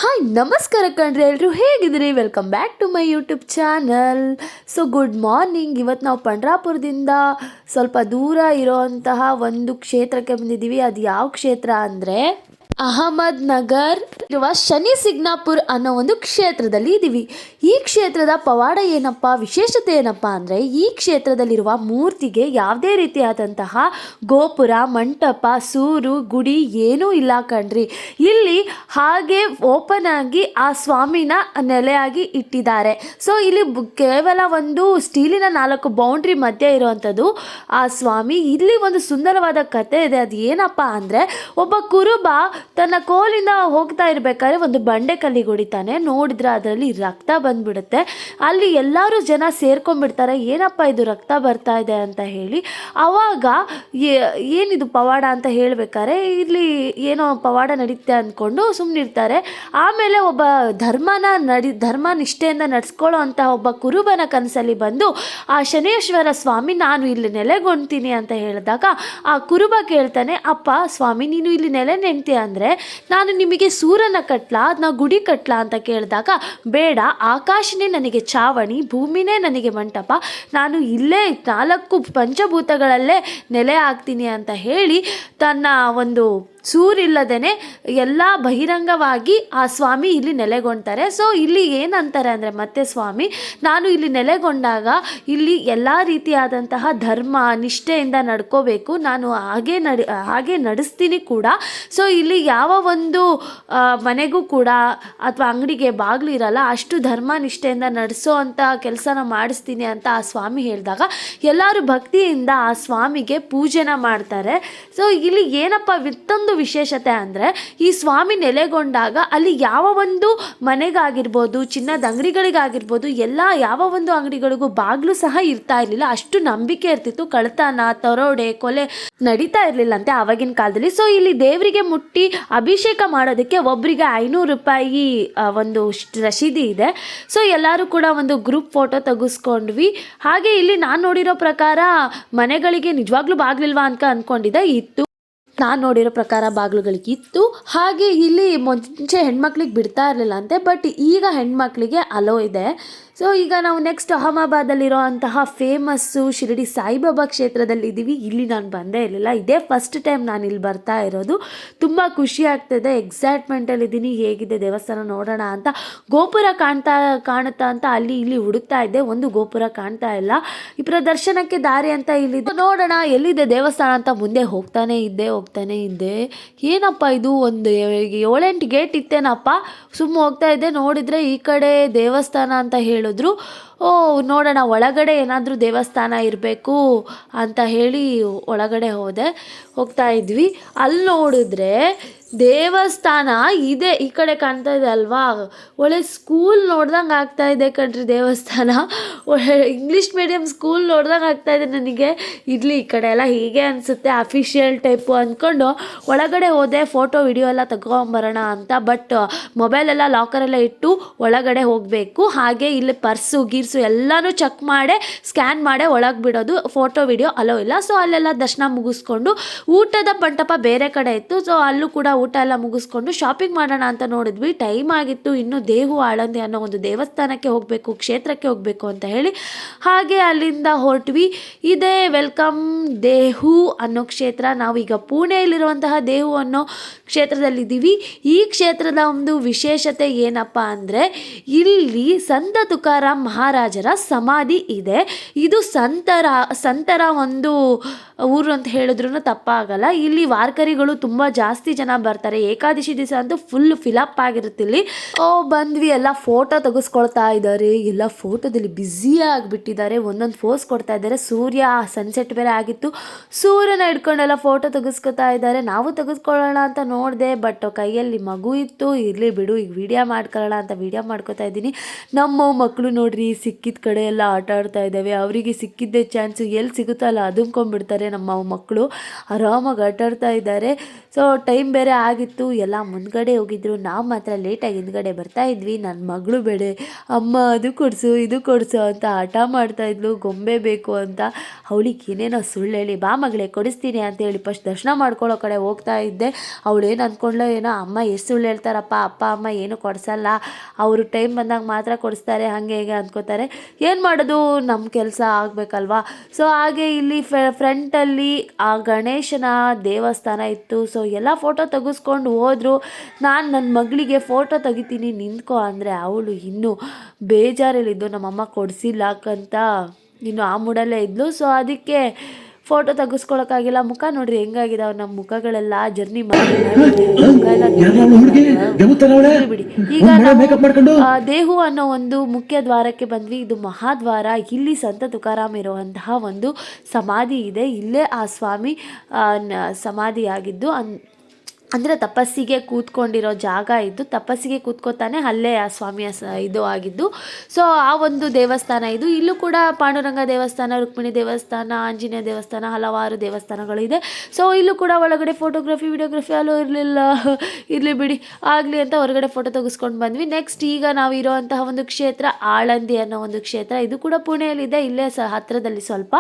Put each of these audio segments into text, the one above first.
Hi ನಮಸ್ಕಾರ ಕಣ್ರಿ ಎಲ್ಲರೂ ಹೇಗಿದ್ದೀರಿ. Welcome back to my YouTube channel. So good morning. ಇವತ್ತು ನಾವು ಪಂಡ್ರಾಪುರದಿಂದ ಸ್ವಲ್ಪ ದೂರ ಇರೋವಂತಹ ಒಂದು ಕ್ಷೇತ್ರಕ್ಕೆ ಬಂದಿದ್ದೀವಿ. ಅದು ಯಾವ ಕ್ಷೇತ್ರ ಅಂದರೆ ಅಹಮದ್ ನಗರ್ ಇರುವ ಶನಿ ಸಿಗ್ನಾಪುರ್ ಅನ್ನೋ ಒಂದು ಕ್ಷೇತ್ರದಲ್ಲಿ ಇದ್ದೀವಿ. ಈ ಕ್ಷೇತ್ರದ ಪವಾಡ ಏನಪ್ಪ, ವಿಶೇಷತೆ ಏನಪ್ಪ ಅಂದರೆ ಈ ಕ್ಷೇತ್ರದಲ್ಲಿರುವ ಮೂರ್ತಿಗೆ ಯಾವುದೇ ರೀತಿಯಾದಂತಹ ಗೋಪುರ, ಮಂಟಪ, ಸೂರು, ಗುಡಿ ಏನೂ ಇಲ್ಲ ಕಣ್ರಿ. ಇಲ್ಲಿ ಹಾಗೆ ಓಪನ್ ಆಗಿ ಆ ಸ್ವಾಮಿನ ನೆಲೆಯಾಗಿ ಇಟ್ಟಿದ್ದಾರೆ. ಸೊ ಇಲ್ಲಿ ಕೇವಲ ಒಂದು ಸ್ಟೀಲಿನ 4 ಬೌಂಡ್ರಿ ಮಧ್ಯೆ ಇರುವಂಥದ್ದು ಆ ಸ್ವಾಮಿ. ಇಲ್ಲಿ ಒಂದು ಸುಂದರವಾದ ಕಥೆ ಇದೆ. ಅದು ಏನಪ್ಪ ಅಂದರೆ ಒಬ್ಬ ಕುರುಬ ತನ್ನ ಕೋಲಿಂದ ಹೋಗ್ತಾ ಇರಬೇಕಾದ್ರೆ ಒಂದು ಬಂಡೆ ಕಲ್ಲಿಗೆ ಹೊಡಿತಾನೆ. ನೋಡಿದ್ರೆ ಅದರಲ್ಲಿ ರಕ್ತ ಬಂದ್ಬಿಡುತ್ತೆ. ಅಲ್ಲಿ ಎಲ್ಲರೂ ಜನ ಸೇರ್ಕೊಂಡ್ಬಿಡ್ತಾರೆ, ಏನಪ್ಪ ಇದು ರಕ್ತ ಬರ್ತಾ ಇದೆ ಅಂತ ಹೇಳಿ. ಆವಾಗ ಏನಿದು ಪವಾಡ ಅಂತ ಹೇಳ್ಬೇಕಾದ್ರೆ ಇಲ್ಲಿ ಏನೋ ಪವಾಡ ನಡೀತೆ ಅಂದ್ಕೊಂಡು ಸುಮ್ಮನಿರ್ತಾರೆ. ಆಮೇಲೆ ಒಬ್ಬ ಧರ್ಮ ನಿಷ್ಠೆಯಿಂದ ನಡ್ಸ್ಕೊಳ್ಳೋ ಅಂತ ಒಬ್ಬ ಕುರುಬನ ಕನಸಲ್ಲಿ ಬಂದು ಆ ಶನೇಶ್ವರ ಸ್ವಾಮಿ ನಾನು ಇಲ್ಲಿ ನೆಲೆಗೊಂಡ್ತೀನಿ ಅಂತ ಹೇಳಿದಾಗ ಆ ಕುರುಬ ಕೇಳ್ತಾನೆ, ಅಪ್ಪ ಸ್ವಾಮಿ ನೀನು ಇಲ್ಲಿ ನೆಲೆ ನೆಂತೀಯ ಅಂದರೆ ನಾನು ನಿಮಗೆ ಸೂರನ ಕಟ್ಲಾ, ಅದನ್ನ ಗುಡಿ ಕಟ್ಲಾ ಅಂತ ಕೇಳಿದಾಗ ಬೇಡ, ಆಕಾಶನೇ ನನಗೆ ಚಾವಣಿ, ಭೂಮಿನೇ ನನಗೆ ಮಂಟಪ, ನಾನು ಇಲ್ಲೇ 4 ಪಂಚಭೂತಗಳಲ್ಲೇ ನೆಲೆ ಆಗ್ತೀನಿ ಅಂತ ಹೇಳಿ ತನ್ನ ಒಂದು ಸೂರಿಲ್ಲದೇ ಎಲ್ಲ ಬಹಿರಂಗವಾಗಿ ಆ ಸ್ವಾಮಿ ಇಲ್ಲಿ ನೆಲೆಗೊಂಡ್ತಾರೆ. ಸೊ ಇಲ್ಲಿ ಏನಂತಾರೆ ಅಂದರೆ ಮತ್ತೆ ಸ್ವಾಮಿ ನಾನು ಇಲ್ಲಿ ನೆಲೆಗೊಂಡಾಗ ಇಲ್ಲಿ ಎಲ್ಲ ರೀತಿಯಾದಂತಹ ಧರ್ಮ ನಿಷ್ಠೆಯಿಂದ ನಡ್ಕೋಬೇಕು, ನಾನು ಹಾಗೆ ನಡೆಸ್ತೀನಿ ಕೂಡ. ಸೊ ಇಲ್ಲಿ ಯಾವ ಒಂದು ಮನೆಗೂ ಕೂಡ ಅಥವಾ ಅಂಗಡಿಗೆ ಬಾಗಿಲು ಇರಲ್ಲ, ಅಷ್ಟು ಧರ್ಮ ನಿಷ್ಠೆಯಿಂದ ನಡೆಸೋ ಅಂಥ ಕೆಲಸನ ಮಾಡಿಸ್ತೀನಿ ಅಂತ ಆ ಸ್ವಾಮಿ ಹೇಳಿದಾಗ ಎಲ್ಲರೂ ಭಕ್ತಿಯಿಂದ ಆ ಸ್ವಾಮಿಗೆ ಪೂಜೆನ ಮಾಡ್ತಾರೆ. ಸೊ ಇಲ್ಲಿ ಏನಪ್ಪ ವಿತ್ತೊಂದು ವಿಶೇಷತೆ ಅಂದರೆ ಈ ಸ್ವಾಮಿ ನೆಲೆಗೊಂಡಾಗ ಅಲ್ಲಿ ಯಾವ ಒಂದು ಮನೆಗಾಗಿರ್ಬೋದು, ಚಿನ್ನದ ಅಂಗಡಿಗಳಿಗಾಗಿರ್ಬೋದು, ಎಲ್ಲ ಯಾವ ಒಂದು ಅಂಗಡಿಗಳಿಗೂ ಬಾಗಿಲು ಸಹ ಇರ್ತಾ ಇರಲಿಲ್ಲ. ಅಷ್ಟು ನಂಬಿಕೆ ಇರ್ತಿತ್ತು. ಕಳ್ತನ, ತರೋಡೆ, ಕೊಲೆ ನಡೀತಾ ಇರಲಿಲ್ಲ ಅಂತೆ ಆವಾಗಿನ ಕಾಲದಲ್ಲಿ. ಸೊ ಇಲ್ಲಿ ದೇವರಿಗೆ ಮುಟ್ಟಿ ಅಭಿಷೇಕ ಮಾಡೋದಕ್ಕೆ ಒಬ್ಬರಿಗೆ 500 ರೂಪಾಯಿ ಒಂದು ರಸೀದಿ ಇದೆ. ಸೊ ಎಲ್ಲರೂ ಕೂಡ ಒಂದು ಗ್ರೂಪ್ ಫೋಟೋ ತೆಗೆಸ್ಕೊಂಡ್ವಿ. ಹಾಗೆ ಇಲ್ಲಿ ನಾನು ನೋಡಿರೋ ಪ್ರಕಾರ ಮನೆಗಳಿಗೆ ನಿಜವಾಗ್ಲೂ ಬಾಗಿಲಿಲ್ವಾ ಅಂತ ಅಂದ್ಕೊಂಡಿದ್ದೆ, ಇತ್ತು. ನಾನು ನೋಡಿರೋ ಪ್ರಕಾರ ಬಾಗಿಲುಗಳಿಗಿತ್ತು. ಹಾಗೆ ಇಲ್ಲಿ ಮುಂಚೆ ಹೆಣ್ಮಕ್ಳಿಗೆ ಬಿಡ್ತಾ ಇರಲಿಲ್ಲ ಅಂತೆ, ಬಟ್ ಈಗ ಹೆಣ್ಮಕ್ಳಿಗೆ ಅಲೋ ಇದೆ. ಸೊ ಈಗ ನಾವು ನೆಕ್ಸ್ಟ್ ಅಹಮದಾಬಾದಲ್ಲಿರೋ ಅಂತಹ ಫೇಮಸ್ಸು ಶಿರಡಿ ಸಾಯಿಬಾಬಾ ಕ್ಷೇತ್ರದಲ್ಲಿದ್ದೀವಿ. ಇಲ್ಲಿ ನಾನು ಬಂದೇ ಇರಲಿಲ್ಲ, ಇದೇ ಫಸ್ಟ್ ಟೈಮ್ ನಾನು ಇಲ್ಲಿ ಬರ್ತಾ ಇರೋದು. ತುಂಬ ಖುಷಿ ಆಗ್ತದೆ, ಎಕ್ಸೈಟ್ಮೆಂಟಲ್ಲಿದ್ದೀನಿ, ಹೇಗಿದೆ ದೇವಸ್ಥಾನ ನೋಡೋಣ ಅಂತ. ಗೋಪುರ ಕಾಣುತ್ತಾ ಅಂತ ಅಲ್ಲಿ ಇಲ್ಲಿ ಹುಡುಕ್ತಾ ಇದ್ದೆ, ಒಂದು ಗೋಪುರ ಕಾಣ್ತಾ ಇಲ್ಲ. ಈ ಪ್ರದರ್ಶನಕ್ಕೆ ದಾರಿ ಅಂತ ಇಲ್ಲಿದೆ, ನೋಡೋಣ ಎಲ್ಲಿದೆ ದೇವಸ್ಥಾನ ಅಂತ ಮುಂದೆ ಹೋಗ್ತಾನೆ ಇದ್ದೆ. ಏನಪ್ಪ ಇದು, ಒಂದು 7-8 ಗೇಟ್ ಇತ್ತೇನಪ್ಪ. ಸುಮ್ಮನೆ ಹೋಗ್ತಾ ಇದ್ದೆ, ನೋಡಿದರೆ ಈ ಕಡೆ ದೇವಸ್ಥಾನ ಅಂತ ಹೇಳಿದ್ರು. ನೋಡೋಣ ಒಳಗಡೆ ಏನಾದರೂ ದೇವಸ್ಥಾನ ಇರಬೇಕು ಅಂತ ಹೇಳಿ ಒಳಗಡೆ ಹೋಗ್ತಾ ಇದ್ವಿ. ಅಲ್ಲಿ ನೋಡಿದ್ರೆ ದೇವಸ್ಥಾನ ಇದೆ, ಈ ಕಡೆ ಕಾಣ್ತಾ ಇದೆ ಅಲ್ವಾ, ಒಳ್ಳೆ ಸ್ಕೂಲ್ ನೋಡ್ದಂಗೆ ಆಗ್ತಾ ಇದೆ ಕಣ್ರಿ ದೇವಸ್ಥಾನ. ಇಂಗ್ಲೀಷ್ ಮೀಡಿಯಮ್ ಸ್ಕೂಲ್ ನೋಡ್ದಂಗೆ ಆಗ್ತಾ ಇದೆ ನನಗೆ. ಇರಲಿ ಈ ಕಡೆ ಎಲ್ಲ ಹೀಗೆ ಅನಿಸುತ್ತೆ, ಅಫಿಷಿಯಲ್ ಟೈಪು ಅಂದ್ಕೊಂಡು ಒಳಗಡೆ ಹೋದೆ. ಫೋಟೋ ವಿಡಿಯೋ ಎಲ್ಲ ತಗೊಂಬರೋಣ ಅಂತ, ಬಟ್ ಮೊಬೈಲೆಲ್ಲ ಲಾಕರೆಲ್ಲ ಇಟ್ಟು ಒಳಗಡೆ ಹೋಗಬೇಕು. ಹಾಗೆ ಇಲ್ಲಿ ಪರ್ಸು ಗೀರ್ಸು ಎಲ್ಲನೂ ಚೆಕ್ ಮಾಡಿ ಸ್ಕ್ಯಾನ್ ಮಾಡಿ ಒಳಗೆ ಬಿಡೋದು, ಫೋಟೋ ವಿಡಿಯೋ ಅಲೋ ಇಲ್ಲ. ಸೊ ಅಲ್ಲೆಲ್ಲ ದರ್ಶನ ಮುಗಿಸ್ಕೊಂಡು ಊಟದ ಮಂಟಪ ಬೇರೆ ಕಡೆ ಇತ್ತು. ಸೊ ಅಲ್ಲೂ ಕೂಡ ಊಟ ಎಲ್ಲ ಮುಗಿಸ್ಕೊಂಡು ಶಾಪಿಂಗ್ ಮಾಡೋಣ ಅಂತ ನೋಡಿದ್ವಿ. ಟೈಮ್ ಆಗಿತ್ತು. ಇನ್ನು ದೇಹು ಆಳಂದಿ ಅನ್ನೋ ಒಂದು ದೇವಸ್ಥಾನಕ್ಕೆ ಹೋಗಬೇಕು, ಕ್ಷೇತ್ರಕ್ಕೆ ಹೋಗಬೇಕು ಅಂತ ಹೇಳಿ ಹಾಗೆ ಅಲ್ಲಿಂದ ಹೊರಟ್ವಿ. ಇದೇ ವೆಲ್ಕಮ್ ದೇಹು ಅನ್ನೋ ಕ್ಷೇತ್ರ. ನಾವೀಗ ಪುಣೆಯಲ್ಲಿರುವಂತಹ ದೇಹು ಅನ್ನೋ ಕ್ಷೇತ್ರದಲ್ಲಿದ್ದೀವಿ. ಈ ಕ್ಷೇತ್ರದ ಒಂದು ವಿಶೇಷತೆ ಏನಪ್ಪ ಅಂದರೆ ಇಲ್ಲಿ ಸಂತ ತುಕಾರಾಮ್ ಮಹಾರಾಜರ ಸಮಾಧಿ ಇದೆ. ಇದು ಸಂತರ ಒಂದು ಊರು ಅಂತ ಹೇಳಿದ್ರು ತಪ್ಪಾಗಲ್ಲ. ಇಲ್ಲಿ ವಾರ್ಕರಿಗಳು ತುಂಬ ಜಾಸ್ತಿ ಜನ ಬರ್ತಾರೆ. ಏಕಾದಶಿ ದಿವಸ ಅಂತೂ ಫುಲ್ ಫಿಲಪ್ ಆಗಿರುತ್ತೆ ಇಲ್ಲಿ. ಬಂದ್ವಿ, ಎಲ್ಲ ಫೋಟೋ ತೆಗೆಸ್ಕೊಳ್ತಾ ಇದ್ದಾರೆ. ಎಲ್ಲ ಫೋಟೋದಲ್ಲಿ ಬ್ಯುಸಿ ಆಗಿಬಿಟ್ಟಿದ್ದಾರೆ, ಒಂದೊಂದು ಫೋಸ್ ಕೊಡ್ತಾ ಇದ್ದಾರೆ. ಸೂರ್ಯ ಸನ್ಸೆಟ್ ಬೇರೆ ಆಗಿತ್ತು, ಸೂರ್ಯನ ಹಿಡ್ಕೊಂಡೆಲ್ಲ ಫೋಟೋ ತೆಗೆಸ್ಕೊತಾ ಇದ್ದಾರೆ. ನಾವು ತೆಗೆಸ್ಕೊಳ್ಳೋಣ ಅಂತ ನೋಡಿದೆ, ಬಟ್ ಕೈಯಲ್ಲಿ ಮಗು ಇತ್ತು. ಇರಲಿ ಬಿಡು, ಈಗ ವಿಡಿಯೋ ಮಾಡ್ಕೊಳ್ಳೋಣ ಅಂತ ವಿಡಿಯೋ ಮಾಡ್ಕೊತಾ ಇದ್ದೀನಿ. ನಮ್ಮ ಮಕ್ಕಳು ನೋಡ್ರಿ ಸಿಕ್ಕಿದ ಕಡೆ ಎಲ್ಲ ಆಟ ಆಡ್ತಾ ಇದ್ದಾವೆ. ಅವರಿಗೆ ಸಿಕ್ಕಿದ್ದೇ ಚಾನ್ಸು, ಎಲ್ಲಿ ಸಿಗುತ್ತಲ್ಲ ಅದುಂಕೊಂಡ್ಬಿಡ್ತಾರೆ ನಮ್ಮ ಮಕ್ಕಳು. ಆರಾಮಾಗಿ ಆಟ ಆಡ್ತಾ ಇದ್ದಾರೆ. ಸೊ ಟೈಮ್ ಬೇರೆ ಆಗಿತ್ತು, ಎಲ್ಲ ಮುಂದ್ಗಡೆ ಹೋಗಿದ್ರು. ನಾವು ಮಾತ್ರ ಲೇಟಾಗಿ ಹಿಂದ್ಗಡೆ ಬರ್ತಾ ಇದ್ವಿ. ನನ್ನ ಮಗಳು ಬೇಡೆ ಅಮ್ಮ ಅದು ಕೊಡಿಸು ಇದು ಕೊಡಿಸು ಅಂತ ಹಠ ಮಾಡ್ತಾಯಿದ್ಲು, ಗೊಂಬೆ ಬೇಕು ಅಂತ. ಅವಳಿಗೆ ಏನೇನೋ ಸುಳ್ಳು ಹೇಳಿ ಬಾ ಮಗಳೇ ಕೊಡಿಸ್ತೀನಿ ಅಂತೇಳಿ ಫಸ್ಟ್ ದರ್ಶನ ಮಾಡ್ಕೊಳ್ಳೋ ಕಡೆ ಹೋಗ್ತಾ ಇದ್ದೆ. ಅವಳೇನು ಅಂದ್ಕೊಂಡ್ಲೋ ಏನೋ, ಅಮ್ಮ ಎಷ್ಟು ಸುಳ್ಳು ಹೇಳ್ತಾರಪ್ಪ, ಅಪ್ಪ ಅಮ್ಮ ಏನು ಕೊಡಿಸಲ್ಲ, ಅವರು ಟೈಮ್ ಬಂದಾಗ ಮಾತ್ರ ಕೊಡಿಸ್ತಾರೆ ಹಾಗೆ ಹೇಗೆ ಅಂದ್ಕೋತಾರೆ. ಏನು ಮಾಡೋದು, ನಮ್ಮ ಕೆಲಸ ಆಗಬೇಕಲ್ವಾ. ಸೊ ಹಾಗೆ ಇಲ್ಲಿ ಫ್ರಂಟಲ್ಲಿ ಆ ಗಣೇಶನ ದೇವಸ್ಥಾನ ಇತ್ತು. ಸೊ ಎಲ್ಲ ಫೋಟೋ ತೆಗೆಸ್ಕೊಂಡು ಹೋದರು. ನಾನು ನನ್ನ ಮಗಳಿಗೆ ಫೋಟೋ ತೆಗಿತೀನಿ ನಿಂತ್ಕೊ ಅಂದರೆ ಅವಳು ಇನ್ನೂ ಬೇಜಾರಲ್ಲಿದ್ದು ನಮ್ಮಮ್ಮ ಕೊಡಿಸಿಲ್ಲಕ್ಕಂತ ಇನ್ನು ಆ ಮೂಡಲ್ಲೇ ಇದ್ಲು. ಸೊ ಅದಕ್ಕೆ ಫೋಟೋ ತೆಗೆಸ್ಕೊಳಕ್ಕಾಗಿಲ್ಲ. ಮುಖ ನೋಡ್ರಿ ಹೆಂಗಾಗಿದಾವೆ ನಮ್ಮ ಮುಖಗಳೆಲ್ಲ, ಜರ್ನಿ ಮಾಡಿ ಬಿಡಿ. ಈಗ ನಾವು ದೇಹು ಅನ್ನೋ ಒಂದು ಮುಖ್ಯ ದ್ವಾರಕ್ಕೆ ಬಂದ್ವಿ. ಇದು ಮಹಾದ್ವಾರ. ಇಲ್ಲಿ ಸಂತ ತುಕಾರಾಮ್ ಇರುವಂತಹ ಒಂದು ಸಮಾಧಿ ಇದೆ. ಇಲ್ಲೇ ಆ ಸ್ವಾಮಿ ಸಮಾಧಿಯಾಗಿದ್ದು ಅಂದರೆ ತಪಸ್ಸಿಗೆ ಕೂತ್ಕೊಂಡಿರೋ ಜಾಗ ಇದ್ದು, ತಪಸ್ಸಿಗೆ ಕೂತ್ಕೋತಾನೆ ಅಲ್ಲೇ ಆ ಸ್ವಾಮಿಯ ಇದು ಆಗಿದ್ದು. ಸೊ ಆ ಒಂದು ದೇವಸ್ಥಾನ ಇದು. ಇಲ್ಲೂ ಕೂಡ ಪಾಂಡುರಂಗ ದೇವಸ್ಥಾನ, ರುಕ್ಮಿಣಿ ದೇವಸ್ಥಾನ, ಆಂಜನೇಯ ದೇವಸ್ಥಾನ, ಹಲವಾರು ದೇವಸ್ಥಾನಗಳು ಇದೆ. ಸೊ ಇಲ್ಲೂ ಕೂಡ ಒಳಗಡೆ ಫೋಟೋಗ್ರಫಿ ವಿಡಿಯೋಗ್ರಫಿ ಅಲ್ಲೂ ಇರಲಿ ಬಿಡಿ ಆಗಲಿ ಅಂತ ಹೊರಗಡೆ ಫೋಟೋ ತೆಗೆಸ್ಕೊಂಡು ಬಂದ್ವಿ. ನೆಕ್ಸ್ಟ್ ಈಗ ನಾವು ಇರೋವಂತಹ ಒಂದು ಕ್ಷೇತ್ರ ಆಳಂದಿ ಅನ್ನೋ ಒಂದು ಕ್ಷೇತ್ರ. ಇದು ಕೂಡ ಪುಣೆಯಲ್ಲಿದೆ, ಇಲ್ಲೇ ಹತ್ತಿರದಲ್ಲಿ ಸ್ವಲ್ಪ.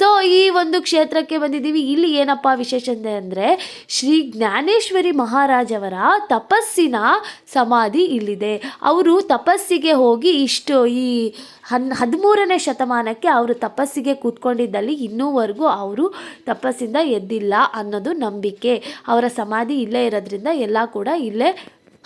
ಸೊ ಈ ಒಂದು ಕ್ಷೇತ್ರಕ್ಕೆ ಬಂದಿದ್ದೀವಿ. ಇಲ್ಲಿ ಏನಪ್ಪ ವಿಶೇಷತೆ ಅಂದರೆ ಶ್ರೀ ಜ್ಞಾನೇಶ್ವರಿ ಮಹಾರಾಜವರ ತಪಸ್ಸಿನ ಸಮಾಧಿ ಇಲ್ಲಿದೆ. ಅವರು ತಪಸ್ಸಿಗೆ ಹೋಗಿ ಈ 13ನೇ ಶತಮಾನಕ್ಕೆ ಅವರು ತಪಸ್ಸಿಗೆ ಕೂತ್ಕೊಂಡಿದ್ದಲ್ಲಿ ಇನ್ನೂವರೆಗೂ ಅವರು ತಪಸ್ಸಿಂದ ಎದ್ದಿಲ್ಲ ಅನ್ನೋದು ನಂಬಿಕೆ. ಅವರ ಸಮಾಧಿ ಇಲ್ಲೇ ಇರೋದ್ರಿಂದ ಎಲ್ಲ ಕೂಡ ಇಲ್ಲೇ.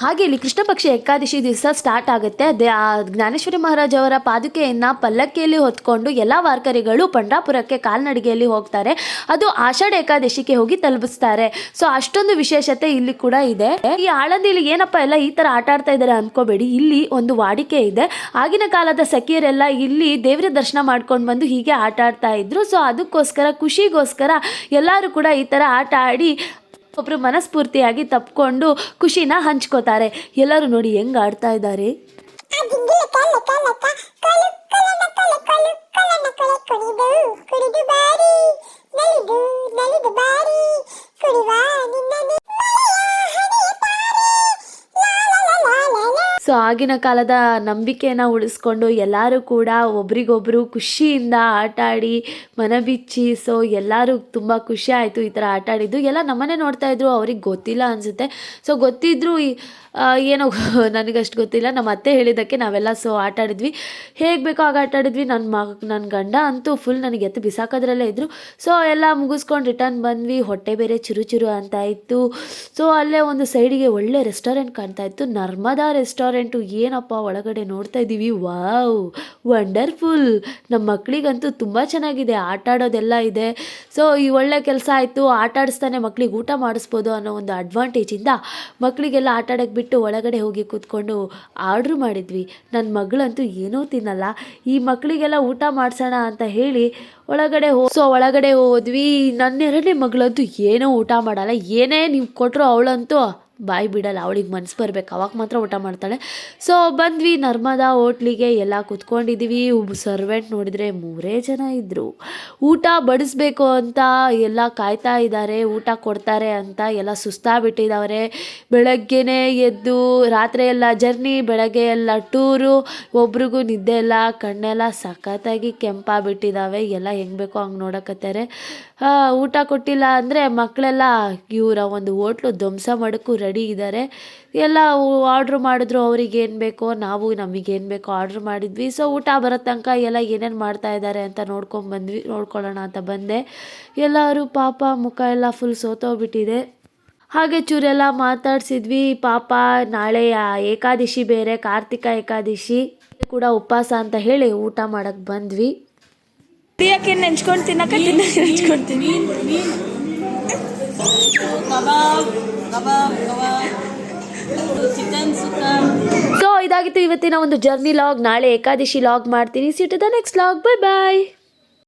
ಹಾಗೆ ಇಲ್ಲಿ ಕೃಷ್ಣ ಪಕ್ಷ ಏಕಾದಶಿ ದಿವಸ ಸ್ಟಾರ್ಟ್ ಆಗುತ್ತೆ. ಆ ಜ್ಞಾನೇಶ್ವರಿ ಮಹಾರಾಜ್ ಅವರ ಪಾದುಕೆಯನ್ನು ಪಲ್ಲಕ್ಕಿಯಲ್ಲಿ ಹೊತ್ಕೊಂಡು ಎಲ್ಲ ವಾರ್ಕರಿಗಳು ಪಂಡ್ರಾಪುರಕ್ಕೆ ಕಾಲ್ನಡಿಗೆಯಲ್ಲಿ ಹೋಗ್ತಾರೆ. ಅದು ಆಷಾಢ ಏಕಾದಶಿಗೆ ಹೋಗಿ ತಲುಪಿಸ್ತಾರೆ. ಸೊ ಅಷ್ಟೊಂದು ವಿಶೇಷತೆ ಇಲ್ಲಿ ಕೂಡ ಇದೆ. ಈ ಆಳಂದಿಲಿ ಏನಪ್ಪ ಎಲ್ಲ ಈ ಥರ ಆಟ ಆಡ್ತಾ ಇದ್ದಾರೆ ಅನ್ಕೋಬೇಡಿ. ಇಲ್ಲಿ ಒಂದು ವಾಡಿಕೆ ಇದೆ. ಆಗಿನ ಕಾಲದ ಸಖಿಯರೆಲ್ಲ ಇಲ್ಲಿ ದೇವರ ದರ್ಶನ ಮಾಡ್ಕೊಂಡು ಬಂದು ಹೀಗೆ ಆಟ ಆಡ್ತಾ ಇದ್ರು. ಸೊ ಅದಕ್ಕೋಸ್ಕರ ಖುಷಿಗೋಸ್ಕರ ಎಲ್ಲರೂ ಕೂಡ ಈ ಥರ ಆಟ ಆಡಿ ಒಬ್ಬರು ಮನಸ್ಫೂರ್ತಿಯಾಗಿ ತಪ್ಕೊಂಡು ಖುಷಿನ ಹಂಚ್ಕೋತಾರೆ. ಎಲ್ಲರೂ ನೋಡಿ ಹೆಂಗ್ ಆಡ್ತಾ ಇದ್ದಾರೆ. ಸೊ ಆಗಿನ ಕಾಲದ ನಂಬಿಕೆಯನ್ನು ಉಳಿಸ್ಕೊಂಡು ಎಲ್ಲರೂ ಕೂಡ ಒಬ್ರಿಗೊಬ್ಬರು ಖುಷಿಯಿಂದ ಆಟ ಆಡಿ ಮನಬಿಚ್ಚಿ. ಸೊ ಎಲ್ಲರೂ ತುಂಬ ಖುಷಿ ಆಯಿತು ಈ ಥರ ಆಟ ಆಡಿದ್ದು. ಎಲ್ಲ ನಮ್ಮನೆ ನೋಡ್ತಾ ಇದ್ರು, ಅವ್ರಿಗೆ ಗೊತ್ತಿಲ್ಲ ಅನಿಸುತ್ತೆ. ಸೊ ಗೊತ್ತಿದ್ರು ಏನೋ ನನಗಷ್ಟು ಗೊತ್ತಿಲ್ಲ. ನಮ್ಮ ಅತ್ತೆ ಹೇಳಿದ್ದಕ್ಕೆ ನಾವೆಲ್ಲ ಸೊ ಆಟ ಆಡಿದ್ವಿ, ಹೇಗೆ ಬೇಕೋ ಆಗ ಆಟ ಆಡಿದ್ವಿ. ನನ್ನ ಗಂಡ ಅಂತೂ ಫುಲ್ ನನಗೆ ಎತ್ತು ಬಿಸಾಕೋದ್ರಲ್ಲೇ ಇದ್ದರು. ಸೊ ಎಲ್ಲ ಮುಗಿಸ್ಕೊಂಡು ರಿಟರ್ನ್ ಬಂದ್ವಿ. ಹೊಟ್ಟೆ ಬೇರೆ ಚುರು ಅಂತ ಇತ್ತು. ಸೊ ಅಲ್ಲೇ ಒಂದು ಸೈಡಿಗೆ ಒಳ್ಳೆ ರೆಸ್ಟೋರೆಂಟ್ ಕಾಣ್ತಾ ಇತ್ತು, ನರ್ಮದಾ ರೆಸ್ಟೋರೆಂಟು. ಏನಪ್ಪ ಒಳಗಡೆ ನೋಡ್ತಾ ಇದ್ದೀವಿ, ವಾವ್ ವಂಡರ್ಫುಲ್. ನಮ್ಮ ಮಕ್ಕಳಿಗಂತೂ ತುಂಬ ಚೆನ್ನಾಗಿದೆ, ಆಟ ಆಡೋದೆಲ್ಲ ಇದೆ. ಸೊ ಈ ಒಳ್ಳೆ ಕೆಲಸ ಆಯಿತು. ಆಟ ಆಡಿಸ್ತಾನೆ ಮಕ್ಕಳಿಗೆ ಊಟ ಮಾಡಿಸ್ಬೋದು ಅನ್ನೋ ಒಂದು ಅಡ್ವಾಂಟೇಜಿಂದ ಮಕ್ಕಳಿಗೆಲ್ಲ ಆಟ ಆಡೋಕ್ಕೆ ಬಿಟ್ಟು ಒಳಗಡೆ ಹೋಗಿ ಕೂತ್ಕೊಂಡು ಆರ್ಡ್ರ್ ಮಾಡಿದ್ವಿ. ನನ್ನ ಮಗಳಂತೂ ಏನೂ ತಿನ್ನಲ್ಲ, ಈ ಮಕ್ಕಳಿಗೆಲ್ಲ ಊಟ ಮಾಡಿಸೋಣ ಅಂತ ಹೇಳಿ ಒಳಗಡೆ ಹೋದ್ವಿ. ನನ್ನ 2ನೇ ಮಗಳಂತೂ ಏನೂ ಊಟ ಮಾಡಲ್ಲ. ಏನೇ ನೀವು ಕೊಟ್ಟರು ಅವಳಂತೂ ಬಾಯಿ ಬಿಡಲ್ಲ, ಅವಳಿಗೆ ಮನಸ್ಸು ಬರಬೇಕು, ಅವಾಗ ಮಾತ್ರ ಊಟ ಮಾಡ್ತಾಳೆ. ಸೊ ಬಂದ್ವಿ ನರ್ಮದಾ ಹೋಟ್ಲಿಗೆ, ಎಲ್ಲ ಕೂತ್ಕೊಂಡಿದ್ದೀವಿ. ಸರ್ವೆಂಟ್ ನೋಡಿದರೆ 3 ಜನ ಇದ್ದರು. ಊಟ ಬಡಿಸ್ಬೇಕು ಅಂತ ಎಲ್ಲ ಕಾಯ್ತಾ ಇದ್ದಾರೆ, ಊಟ ಕೊಡ್ತಾರೆ ಅಂತ. ಎಲ್ಲ ಸುಸ್ತಾಗ್ಬಿಟ್ಟಿದ್ದವ್ರೆ. ಬೆಳಗ್ಗೆನೇ ಎದ್ದು ರಾತ್ರಿ ಎಲ್ಲ ಜರ್ನಿ, ಬೆಳಗ್ಗೆ ಎಲ್ಲ ಟೂರು, ಒಬ್ರಿಗೂ ನಿದ್ದೆ ಇಲ್ಲ, ಕಣ್ಣೆಲ್ಲ ಸಖತ್ತಾಗಿ ಕೆಂಪಾಗ್ಬಿಟ್ಟಿದ್ದಾವೆ. ಎಲ್ಲ ಹೆಂಗೆ ಬೇಕೋ ಹಂಗೆ ನೋಡಕತ್ತಾರೆ. ಊಟ ಕೊಟ್ಟಿಲ್ಲ ಅಂದರೆ ಮಕ್ಕಳೆಲ್ಲ ಇವರ ಒಂದು ಹೋಟ್ಲು ಧ್ವಂಸ ಮಾಡೋಕ್ಕೂ ರೆಡಿ ಇದ್ದಾರೆ. ಎಲ್ಲ ಆರ್ಡ್ರ್ ಮಾಡಿದ್ರು, ಅವ್ರಿಗೇನು ಬೇಕೋ, ನಾವು ನಮಗೇನು ಬೇಕೋ ಆರ್ಡ್ರ್ ಮಾಡಿದ್ವಿ. ಸೊ ಊಟ ಬರೋ ತನಕ ಎಲ್ಲ ಏನೇನು ಮಾಡ್ತಾ ಇದ್ದಾರೆ ಅಂತ ನೋಡ್ಕೊಳ್ಳೋಣ ಅಂತ ಬಂದೆ. ಎಲ್ಲರೂ ಪಾಪ ಮುಖ ಎಲ್ಲ ಫುಲ್ ಸೋತೋಗ್ಬಿಟ್ಟಿದೆ. ಹಾಗೆ ಚೂರೆಲ್ಲ ಮಾತಾಡ್ಸಿದ್ವಿ. ಪಾಪ ನಾಳೆ ಏಕಾದಶಿ ಬೇರೆ, ಕಾರ್ತಿಕ ಏಕಾದಶಿ ಕೂಡ ಉಪವಾಸ ಅಂತ ಹೇಳಿ ಊಟ ಮಾಡಕ್ಕೆ ಬಂದ್ವಿ. ಕುಡಿಯೋಕೆ ನೆಂಚ್ಕೊಂಡು ತಿನ್ನಕ್ಕೆ ನೆಂಚ್ಕೊಳ್ತೀನಿ. ಸೊ ಇದಾಗಿತ್ತು ಇವತ್ತಿನ ಒಂದು ಜರ್ನಿ ಲಾಗ್. ನಾಳೆ ಏಕಾದಶಿ ಲಾಗ್ ಮಾಡ್ತೀನಿ. See to the next log. Bye bye.